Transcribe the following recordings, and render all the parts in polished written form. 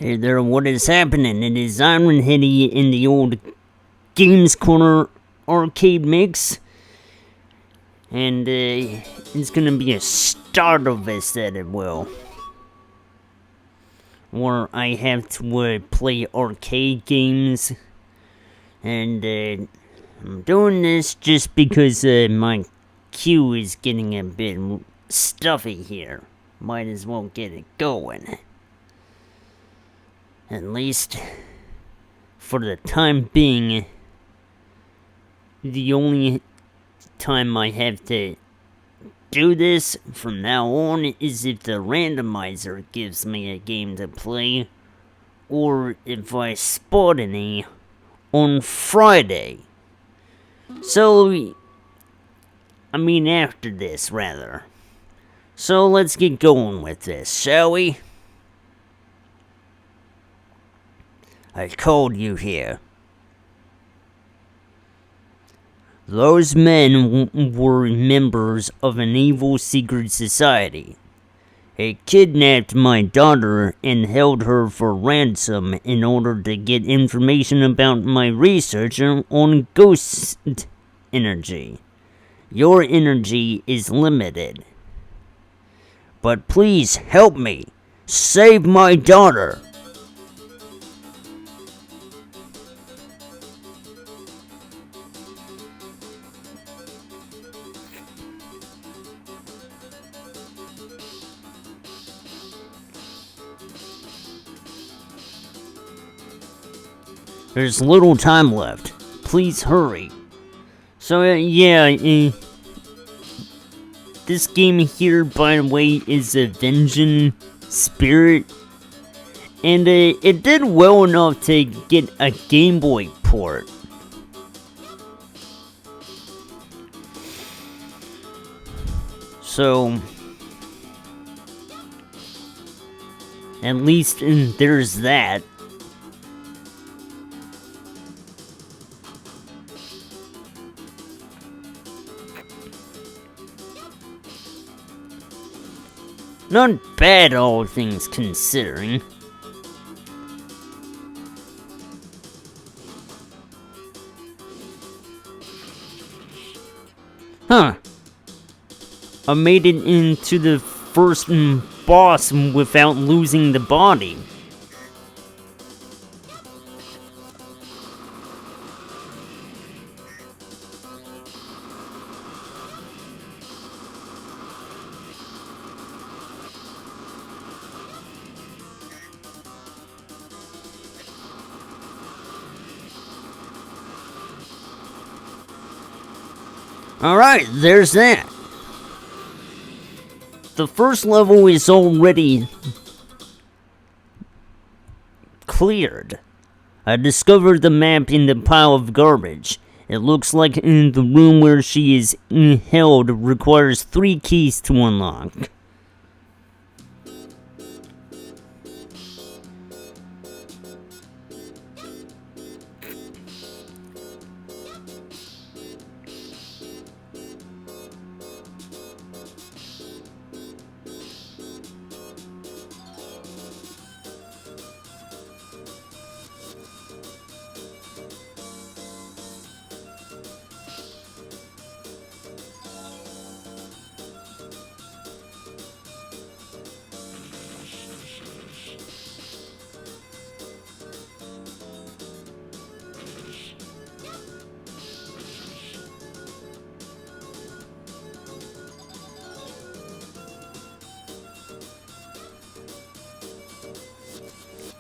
Hey there, what is happening? It is Iron Hitty in the old Games Corner arcade mix. And it's gonna be a start of this that it will. Where I have to play arcade games. And I'm doing this just because my queue is getting a bit stuffy here. Might as well get it going. At least, for the time being, the only time I have to do this from now on is if the randomizer gives me a game to play, or if I spot any on Friday. So, I mean after this, rather. So let's get going with this, shall we? I called you here. Those men were members of an evil secret society. They kidnapped my daughter and held her for ransom in order to get information about my research on ghost energy. Your energy is limited. But please help me. Save my daughter. There's little time left. Please hurry. So, this game here, by the way, is Avenging Spirit. And it did well enough to get a Game Boy port. So, at least there's that. Not bad, all things considering. Huh. I made it into the first boss without losing the body. Alright, there's that. The first level is already cleared. I discovered the map in the pile of garbage. It looks like in the room where she is held requires 3 keys to unlock.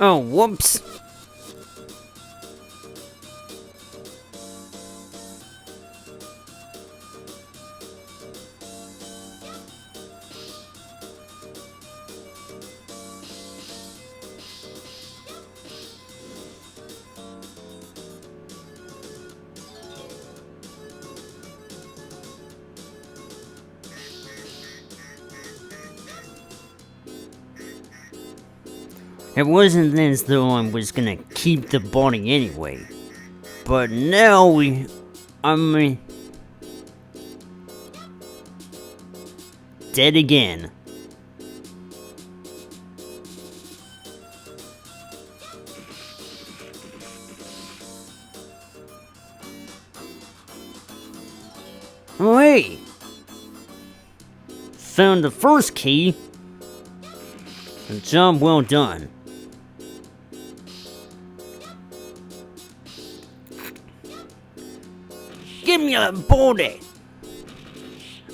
Oh, whoops. It wasn't as though I was gonna keep the body anyway. But now I'm dead again. Oh, hey! Found the first key. A job well done. Give me a body!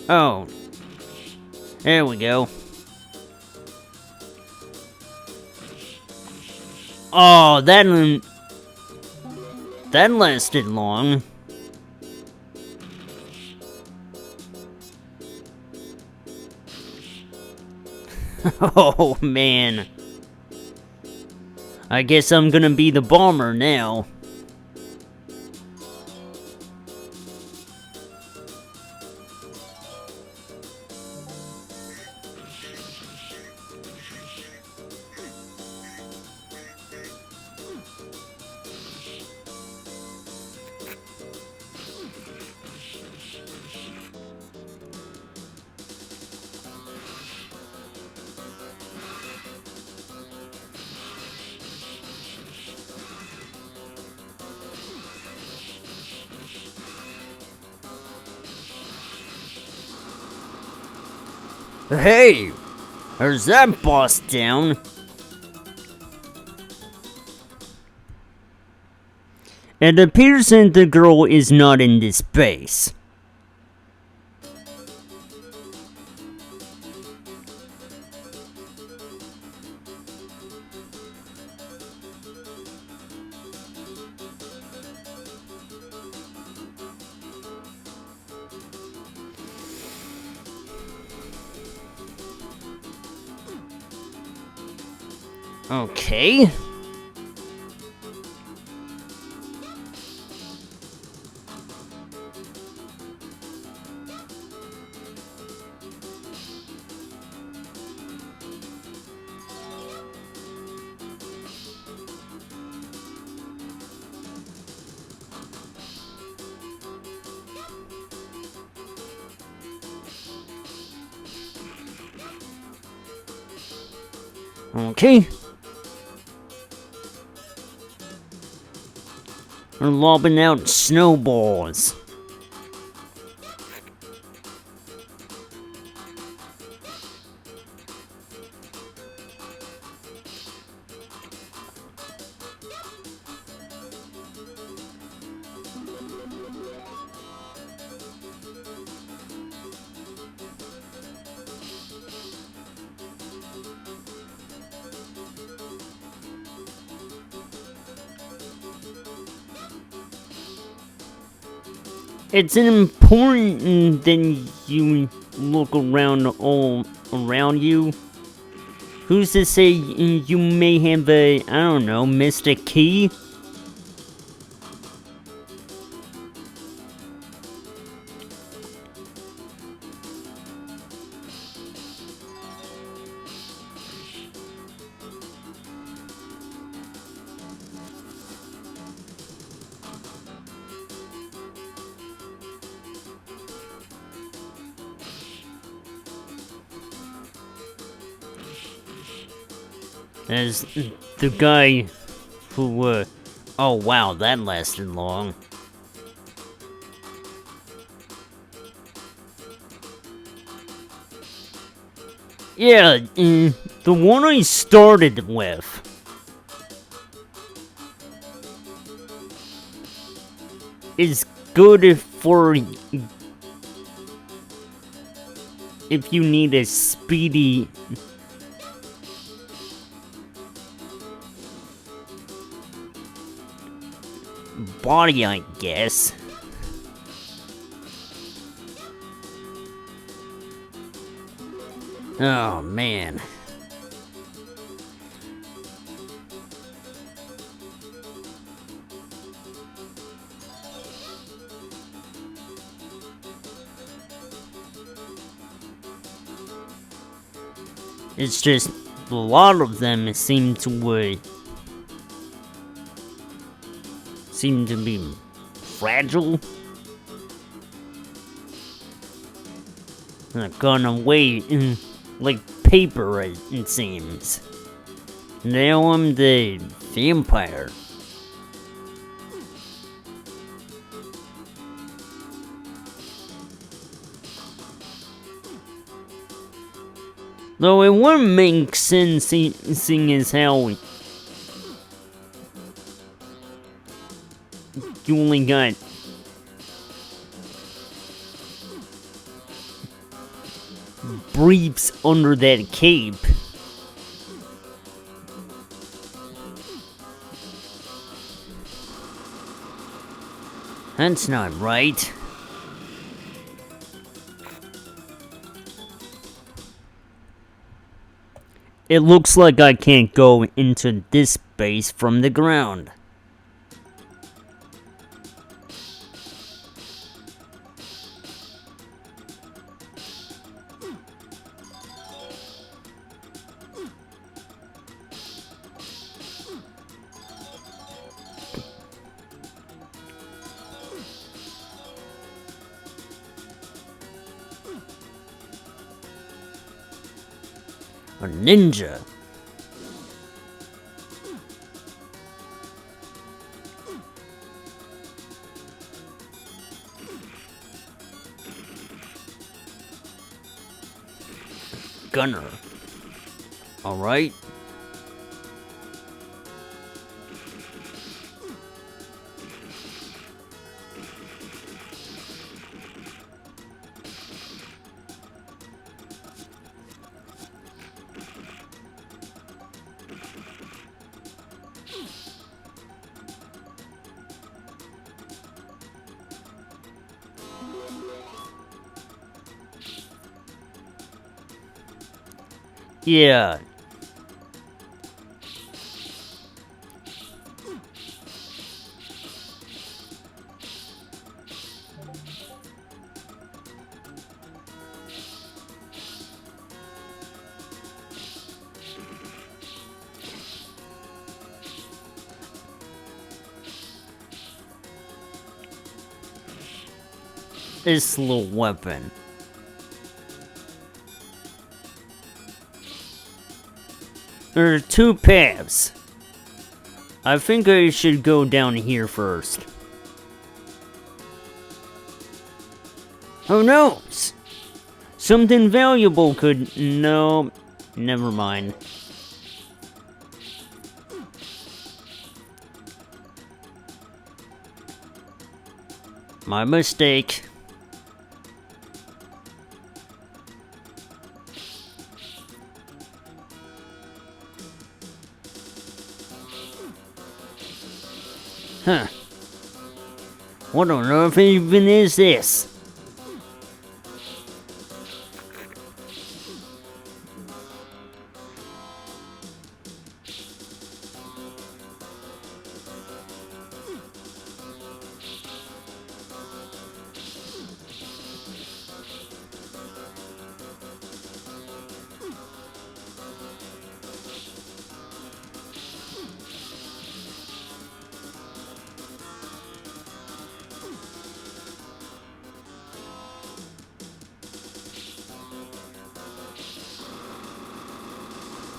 Oh. There we go. Oh, that lasted long. Oh, man. I guess I'm gonna be the bomber now. Hey! There's that boss down. It appears that the girl is not in this base. Okay. Okay. We're lobbing out snowballs. It's important that you look around all around you. Who's to say you may have I don't know, missed a key? As the guy who, oh wow, that lasted long. Yeah, the one I started with. Is good for if you need a speedy body, I guess. Oh, man. It's just a lot of them seem to be fragile. They're gonna weigh like paper, it seems. Now I'm the vampire. Though it wouldn't make sense seeing as how you only got briefs under that cape. That's not right. It looks like I can't go into this base from the ground. A ninja. Gunner. Alright. Yeah. This little weapon. There are two paths. I think I should go down here first. Who knows? Something valuable could... No, never mind. My mistake. Huh. What on earth even is this?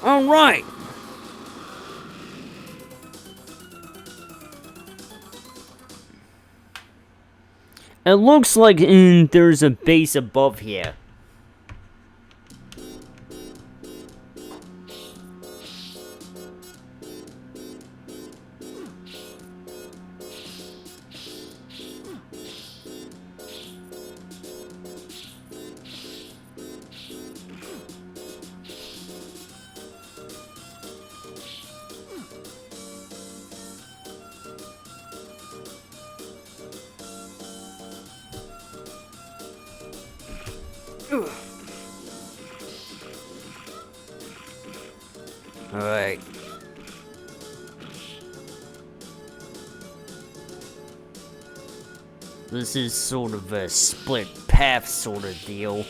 All right. It looks like there's a base above here. Alright. This is sort of a split path sort of deal.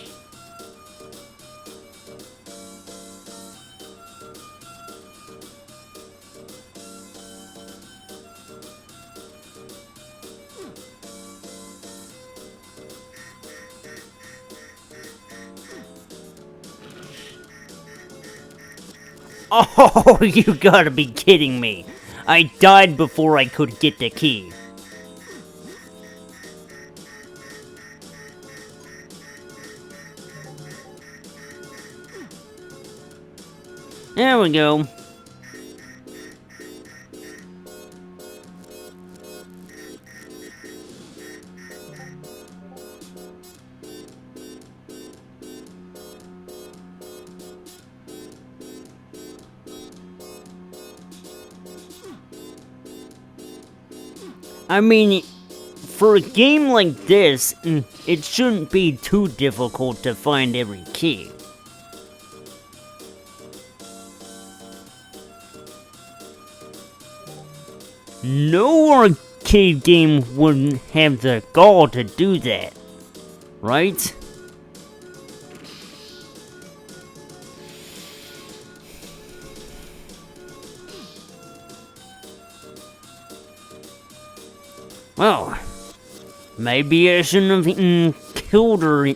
Oh, you gotta be kidding me. I died before I could get the key. There we go. I mean, for a game like this, it shouldn't be too difficult to find every key. No arcade game would have the gall to do that, right? Well, maybe I shouldn't have killed her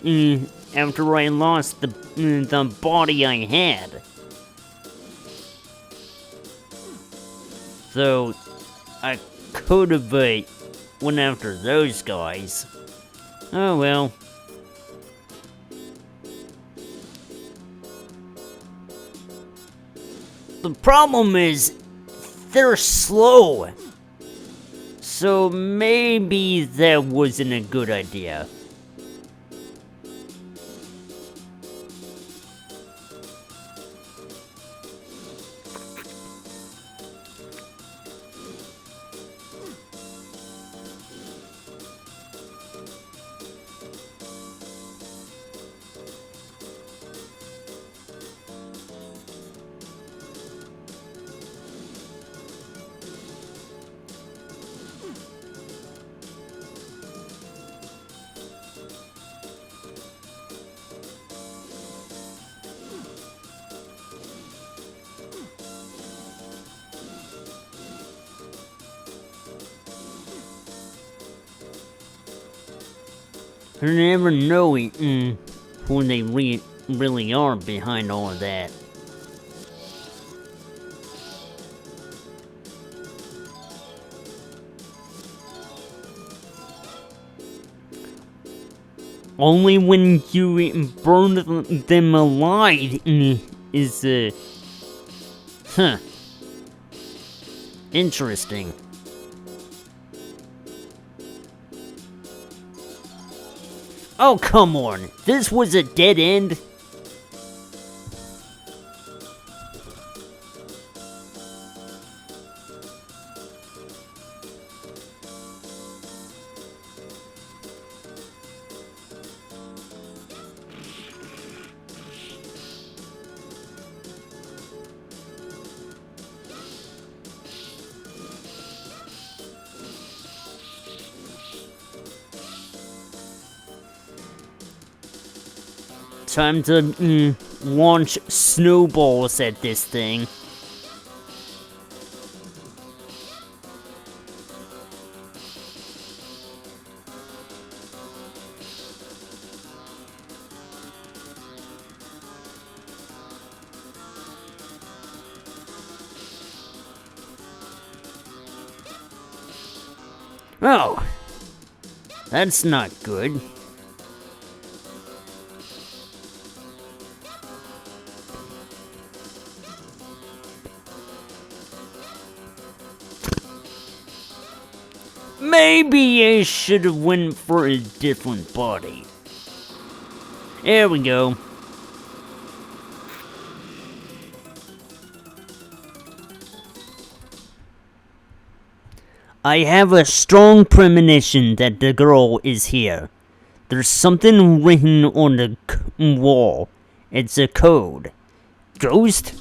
after I lost the body I had. So, I could have went after those guys. Oh well. The problem is, they're slow. So maybe that wasn't a good idea. You never know who they really are behind all of that. Only when you burn them alive is, huh. Interesting. Oh, come on. This was a dead end? Time to launch snowballs at this thing. Oh, that's not good. Maybe I should have went for a different body. There we go. I have a strong premonition that the girl is here. There's something written on the wall. It's a code. Ghost?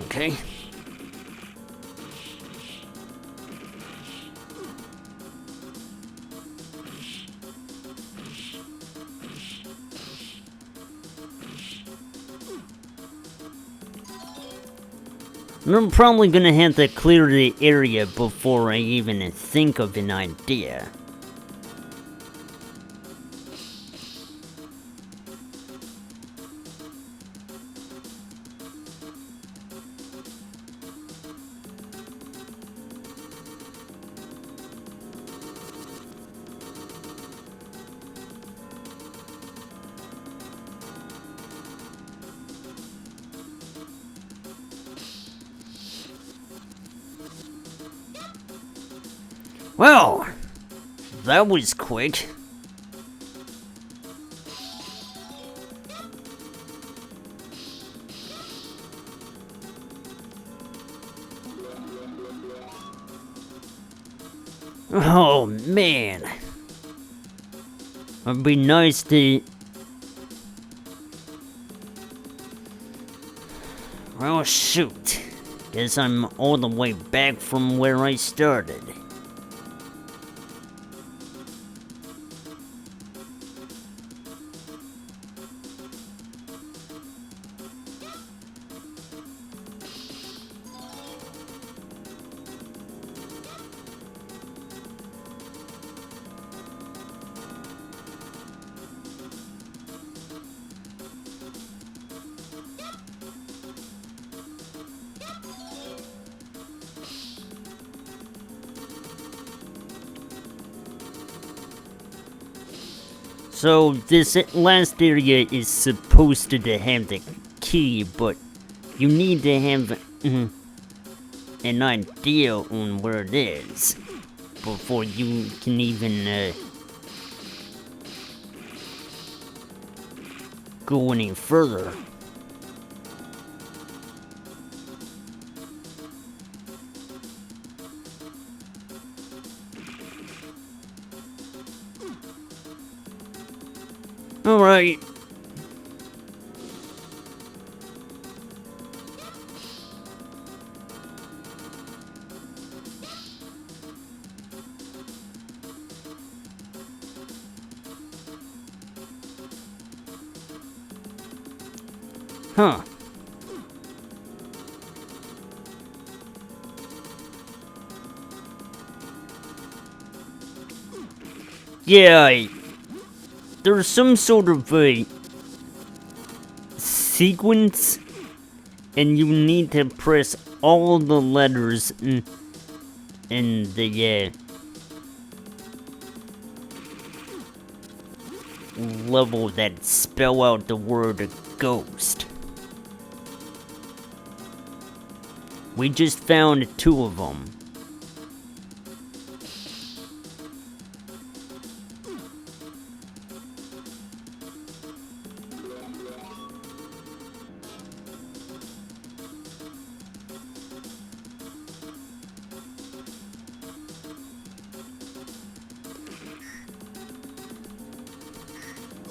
Okay. I'm probably gonna have to clear the area before I even think of an idea. Well, that was quick. Oh man. It'd be nice to... Well, shoot. Guess I'm all the way back from where I started. So, this last area is supposed to have the key, but you need to have an idea on where it is before you can even go any further. Alright. Huh. Yeah, there's some sort of a sequence, and you need to press all the letters in the level that spell out the word ghost. We just found 2 of them.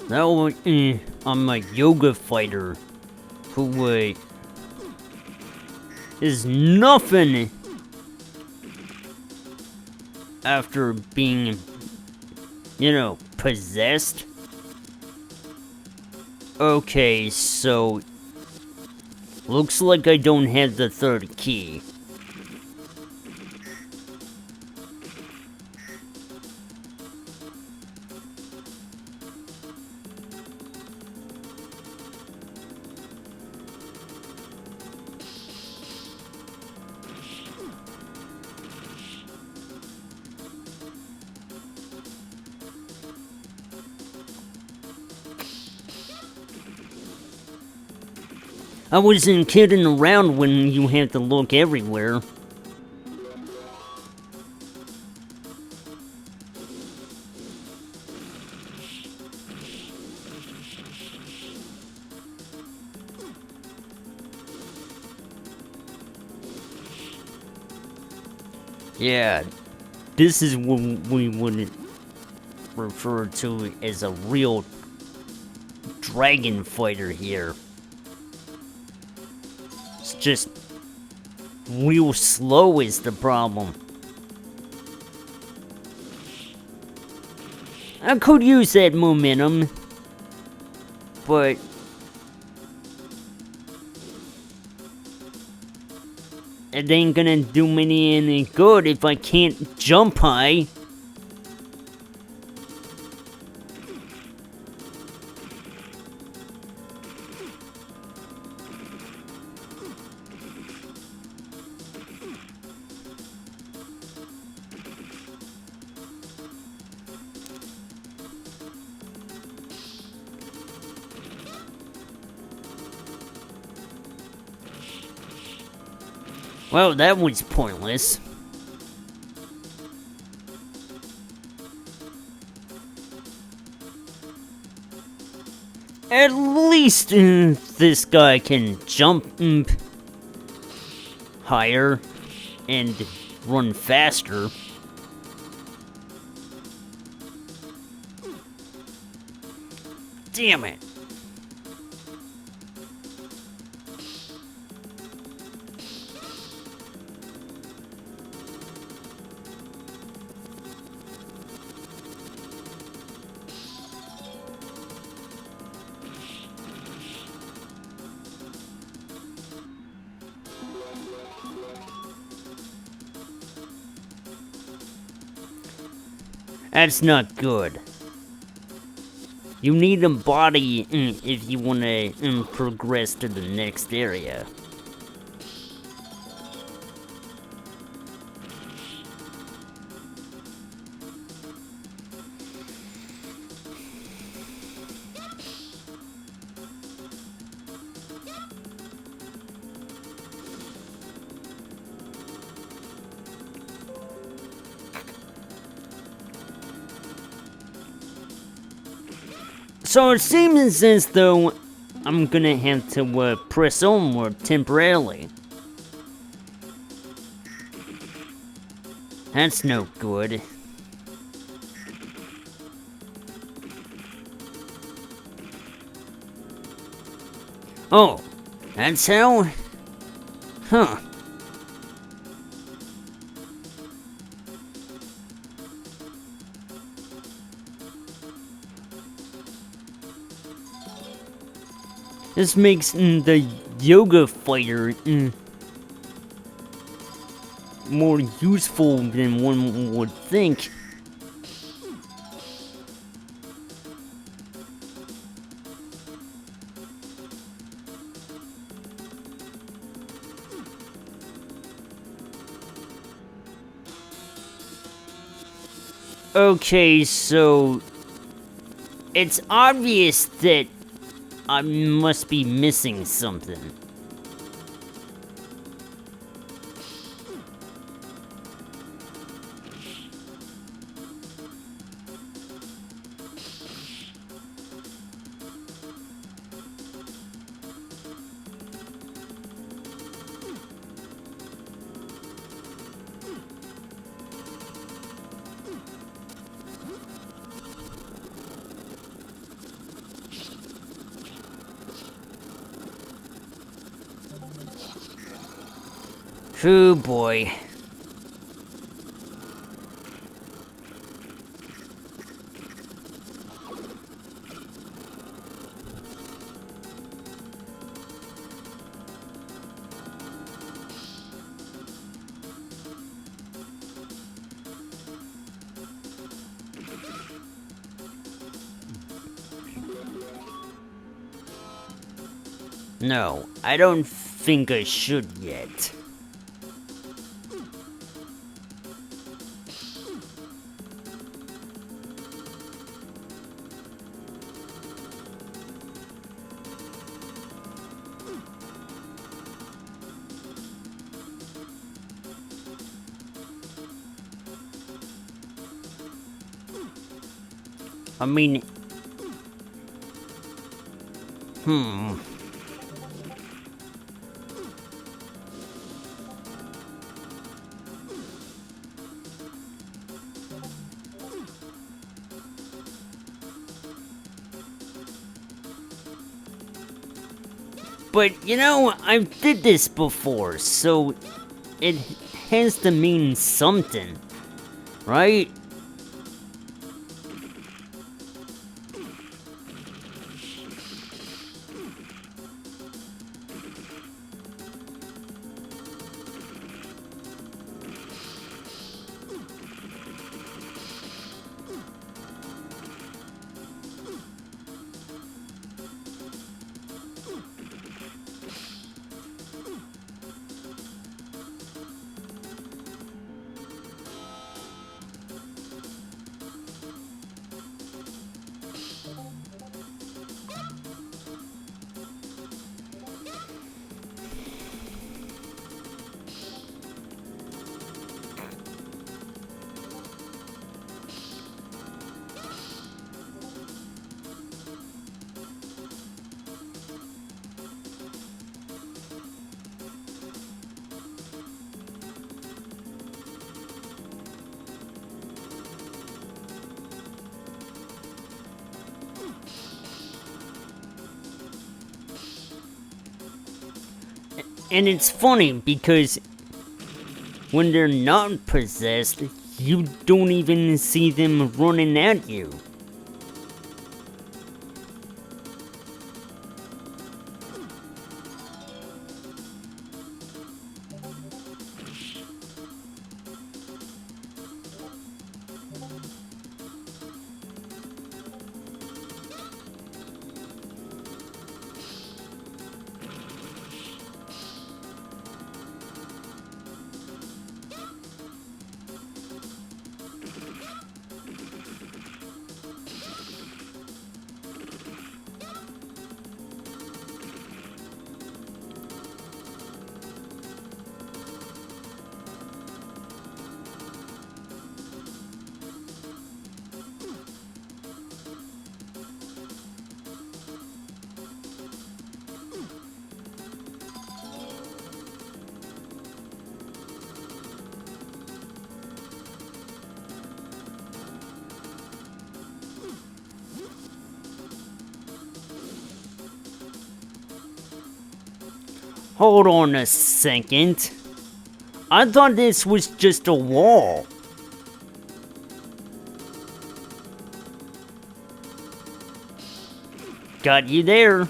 Now, I'm a yoga fighter who is nothing after being, possessed. Okay, so looks like I don't have the 3rd key. I wasn't kidding around when you have to look everywhere. Yeah, this is what we would refer to as a real dragon fighter here. It's just real slow is the problem. I could use that momentum, but it ain't gonna do me any good if I can't jump high. Well, that was pointless. At least this guy can jump higher and run faster. Damn it. That's not good. You need a body if you want to progress to the next area. So it seems as though I'm gonna have to press onward temporarily. That's no good. Oh, that's how? Huh. This makes the yoga fighter more useful than one would think. Okay, so it's obvious that I must be missing something. Oh boy. No, I don't think I should yet. I mean... But, you know, I did this before, so it has to mean something, right? And it's funny because when they're not possessed, you don't even see them running at you. Hold on a second. I thought this was just a wall. Got you there.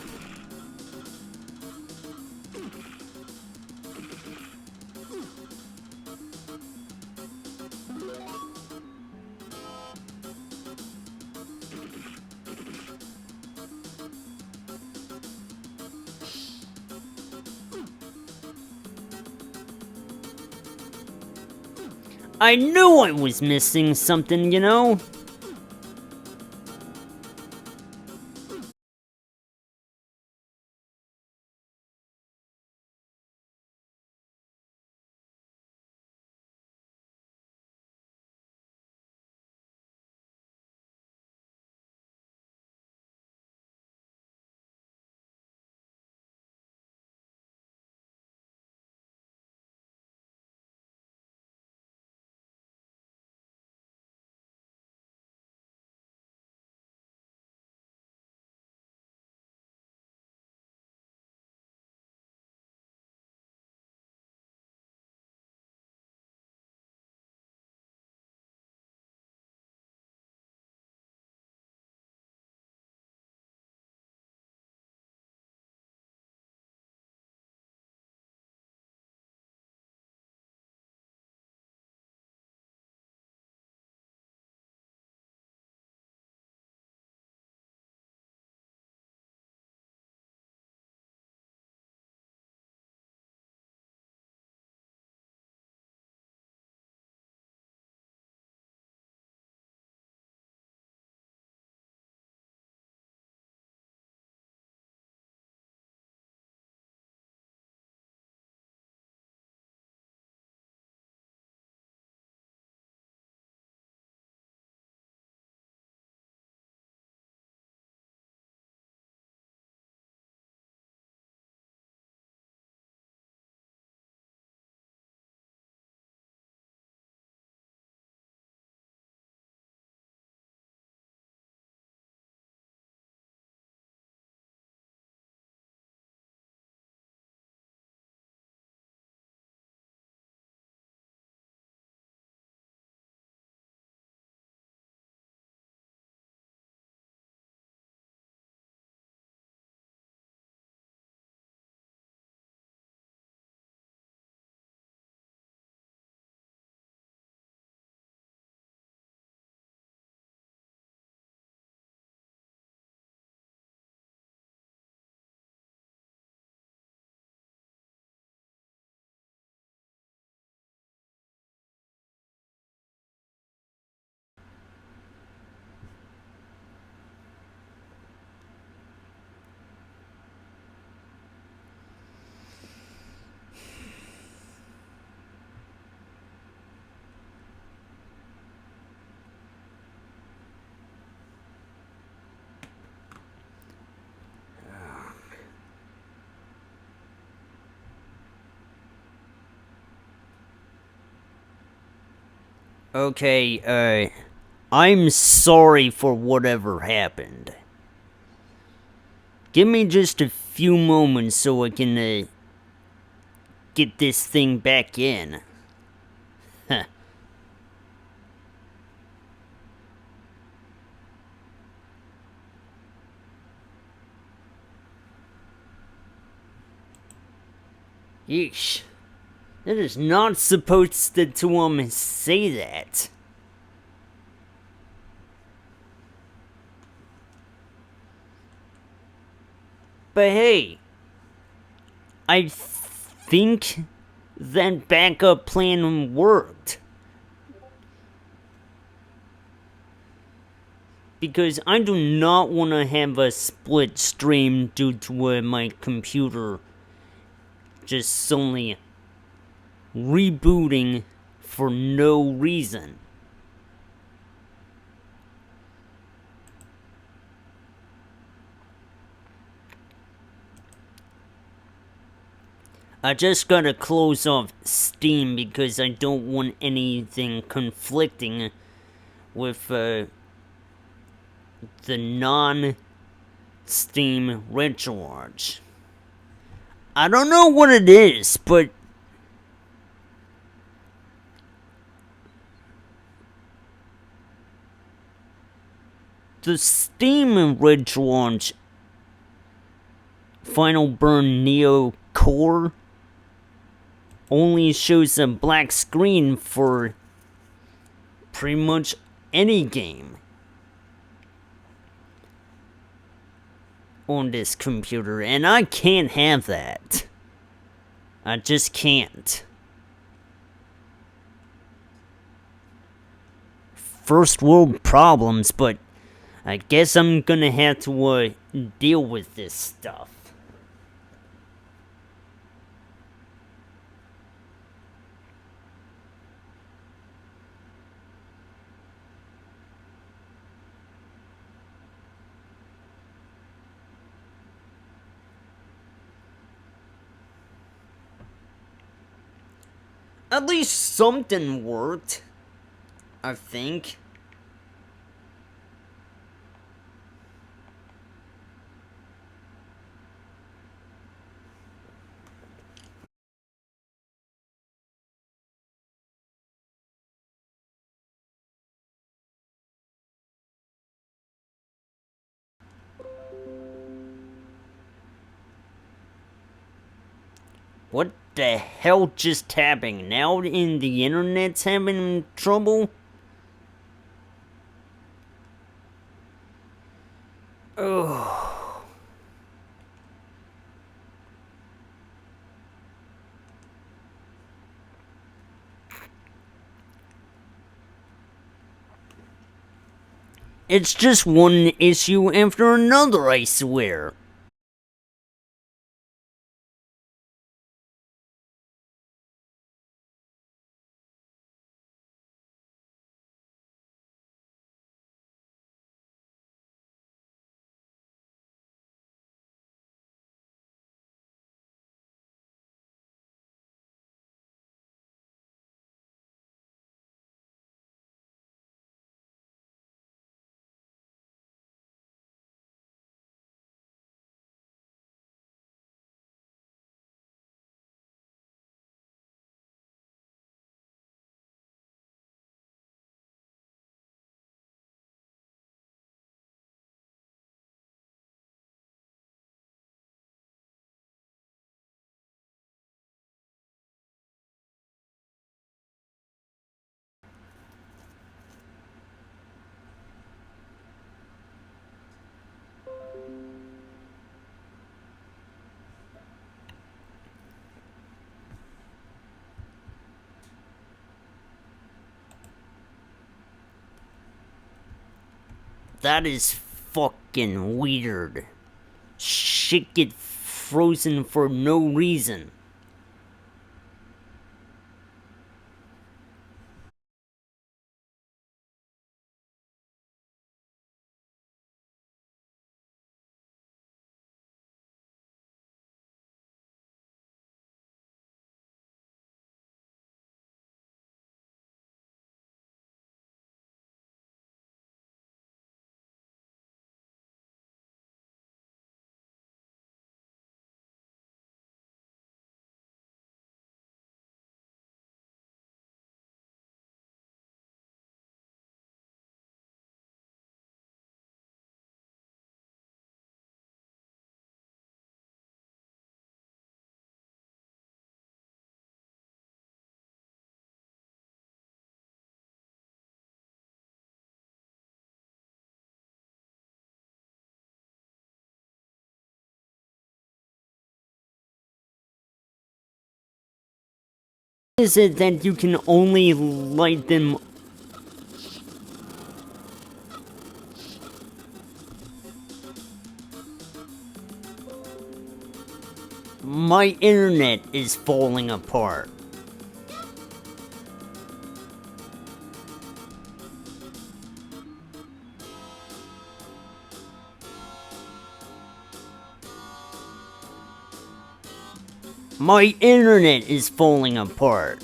I knew I was missing something, you know? Okay, I'm sorry for whatever happened. Give me just a few moments so I can, get this thing back in. Huh. Yeesh. That is not supposed to say that. But hey, I think that backup plan worked. Because I do not want to have a split stream due to my computer just suddenly rebooting for no reason. I just gotta close off Steam because I don't want anything conflicting with the non-Steam recharge. I don't know what it is, but the Steam recharge Final Burn Neo Core only shows a black screen for pretty much any game on this computer, and I can't have that. I just can't. First world problems, but I guess I'm gonna have to deal with this stuff. At least something worked, I think. What the hell just happened? Now in the internet's having trouble? Ugh. It's just one issue after another, I swear. That is fucking weird. Shit get frozen for no reason. is it that you can only light them? My internet is falling apart. My internet is falling apart.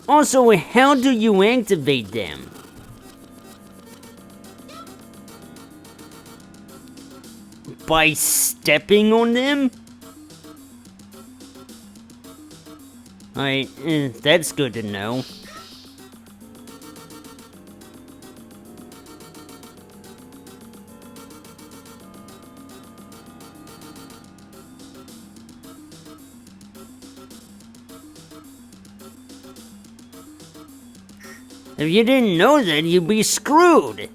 Also, how do you activate them? By stepping on them? That's good to know. If you didn't know that, you'd be screwed.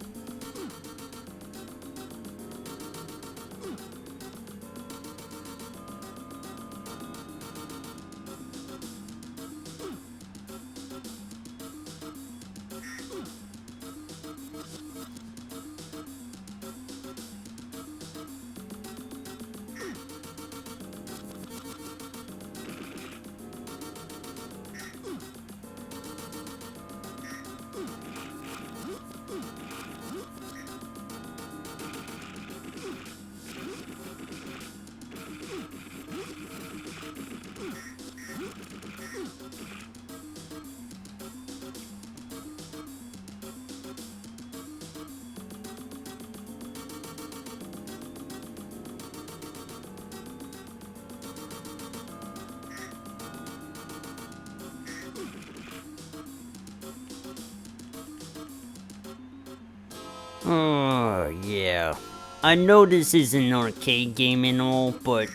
Oh, yeah. I know this is an arcade game and all, but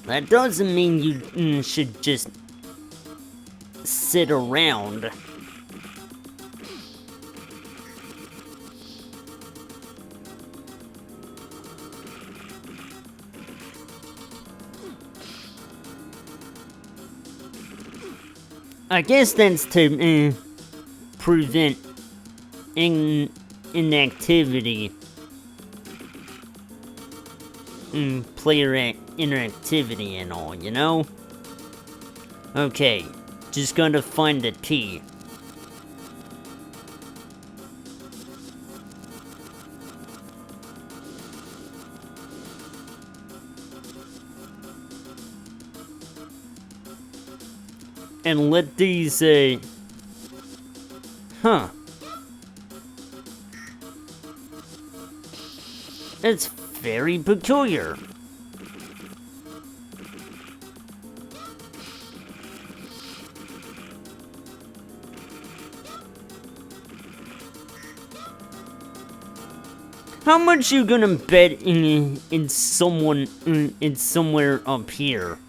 that doesn't mean you should just sit around. I guess that's to prevent inactivity. Player interactivity and all, you know? Okay, just gotta find the T. And let these, huh. That's very peculiar. How much you gonna bet in someone in somewhere up here?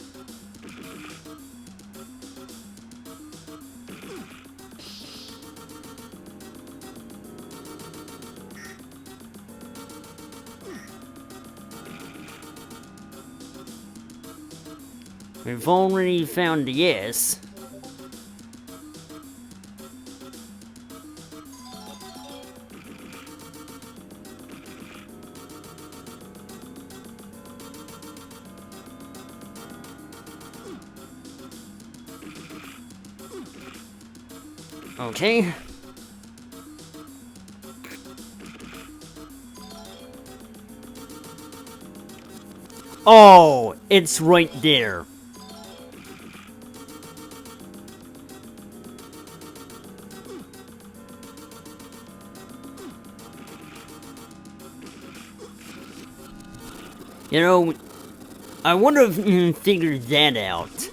We've already found a yes. Okay. Oh, it's right there. You know, I would have figured that out.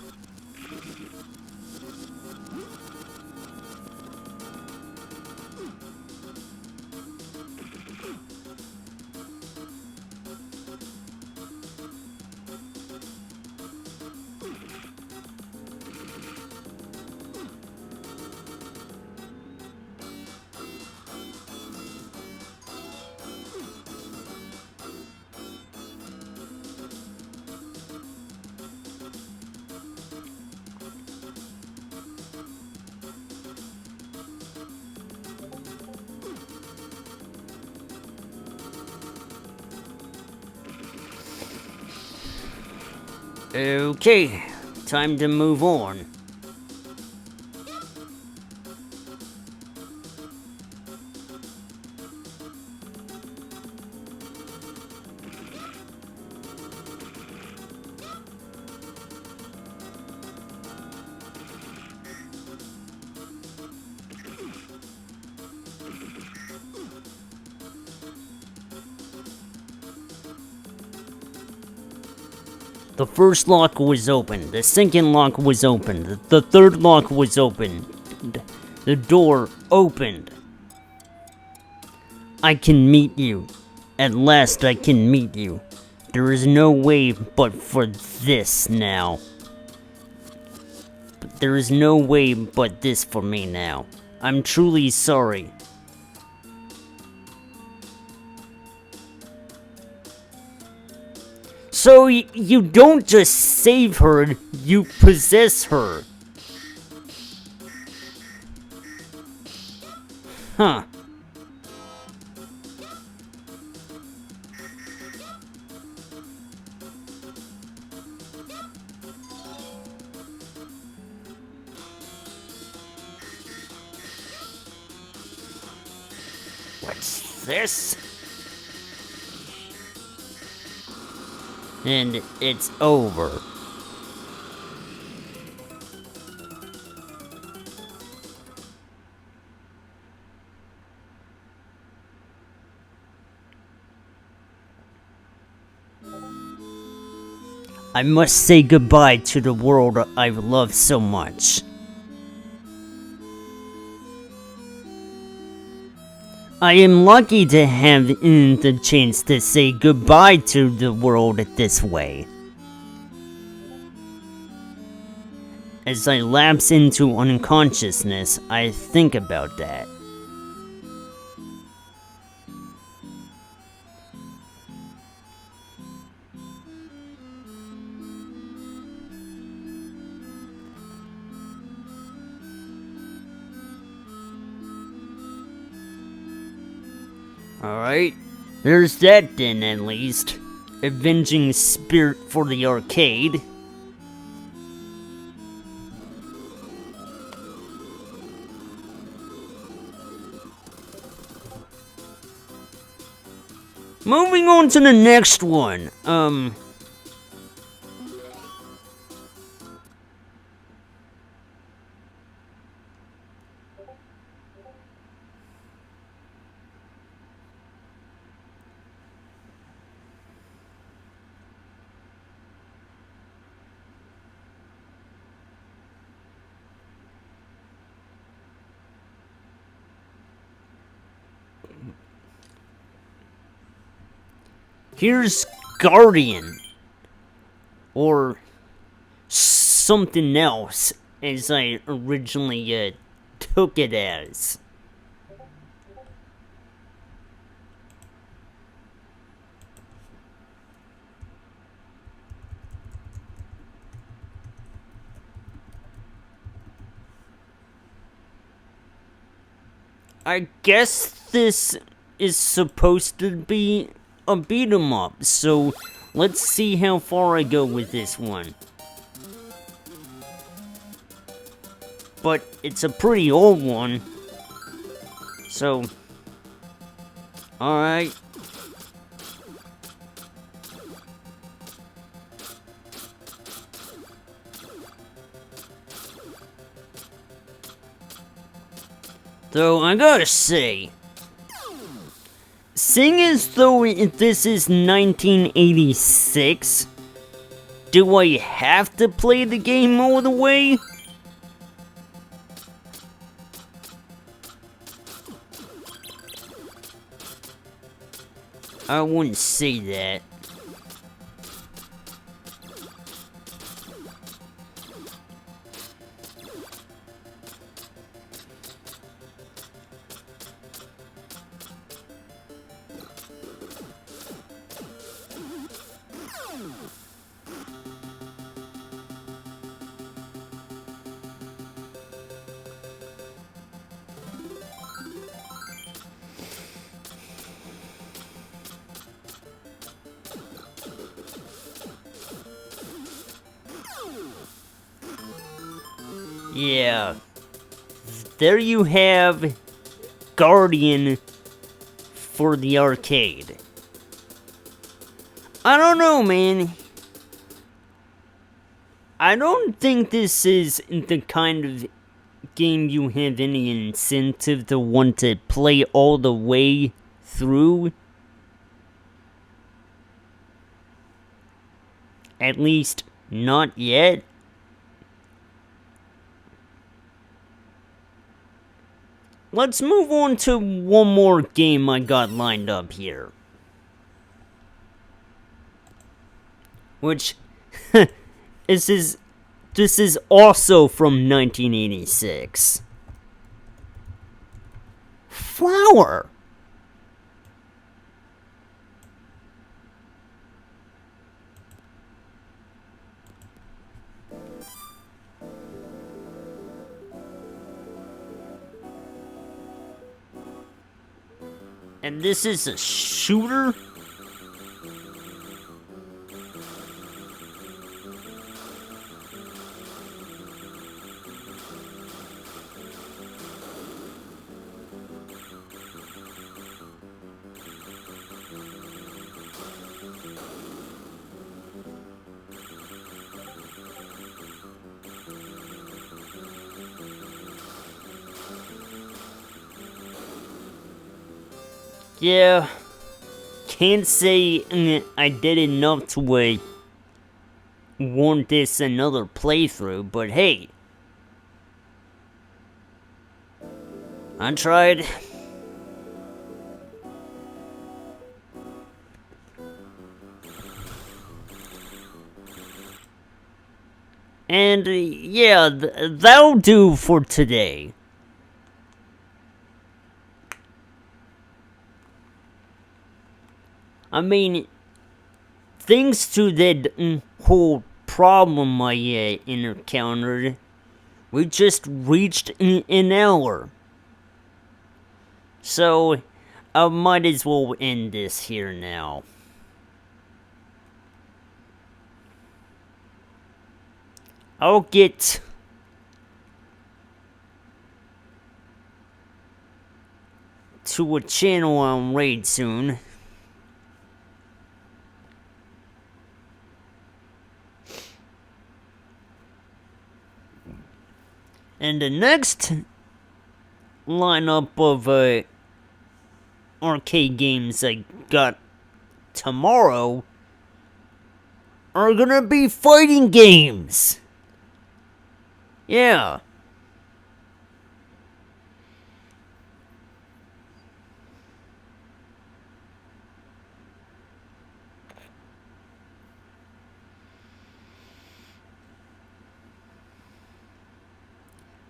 Okay, time to move on. The first lock was open. The second lock was opened. The third lock was opened. The door opened. I can meet you. At last I can meet you. There is no way but for this now. There is no way but this for me now. I'm truly sorry. So you don't just save her, you possess her. Huh. What's this? And it's over. I must say goodbye to the world I've loved so much. I am lucky to have the chance to say goodbye to the world this way. As I lapse into unconsciousness, I think about that. Alright, there's that then at least. Avenging Spirit for the arcade. Moving on to the next one. Here's Guardian. Or something else, as I originally took it as. I guess this is supposed to be a beat 'em up, so let's see how far I go with this one. But it's a pretty old one, so alright. Though I gotta say, seeing as though this is 1986, 1986? Do I have to play the game all the way? I wouldn't say that. Yeah. There you have Guardian for the arcade. I don't know, man. I don't think this is the kind of game you have any incentive to want to play all the way through. At least, not yet. Let's move on to one more game I got lined up here. Which, this is also from 1986. Flower! And this is a shooter? Yeah, can't say I did enough to want this another playthrough, but hey, I tried. And yeah, that'll do for today. I mean, thanks to that whole problem I encountered, we just reached an hour. So, I might as well end this here now. I'll get to a channel on Raid soon. And the next lineup of arcade games I got tomorrow are gonna be fighting games. Yeah.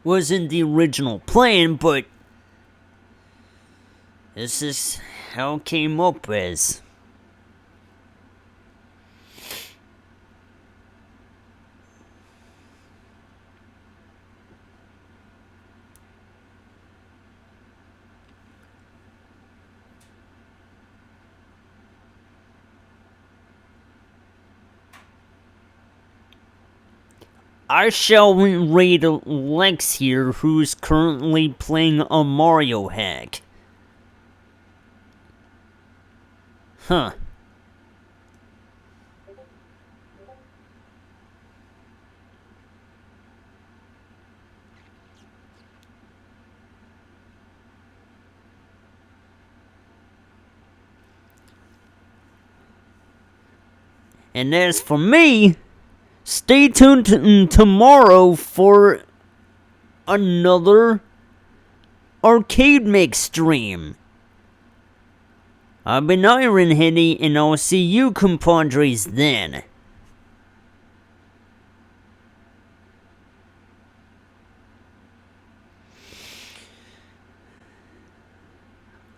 Wasn't the original plan, but this is how it came up as. I shall raid Lex here, who's currently playing a Mario hack. Huh. And as for me, stay tuned tomorrow for another arcade mix stream. I've been Iron Henny, and I'll see you compadres then.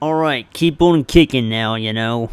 Alright, keep on kicking now, you know.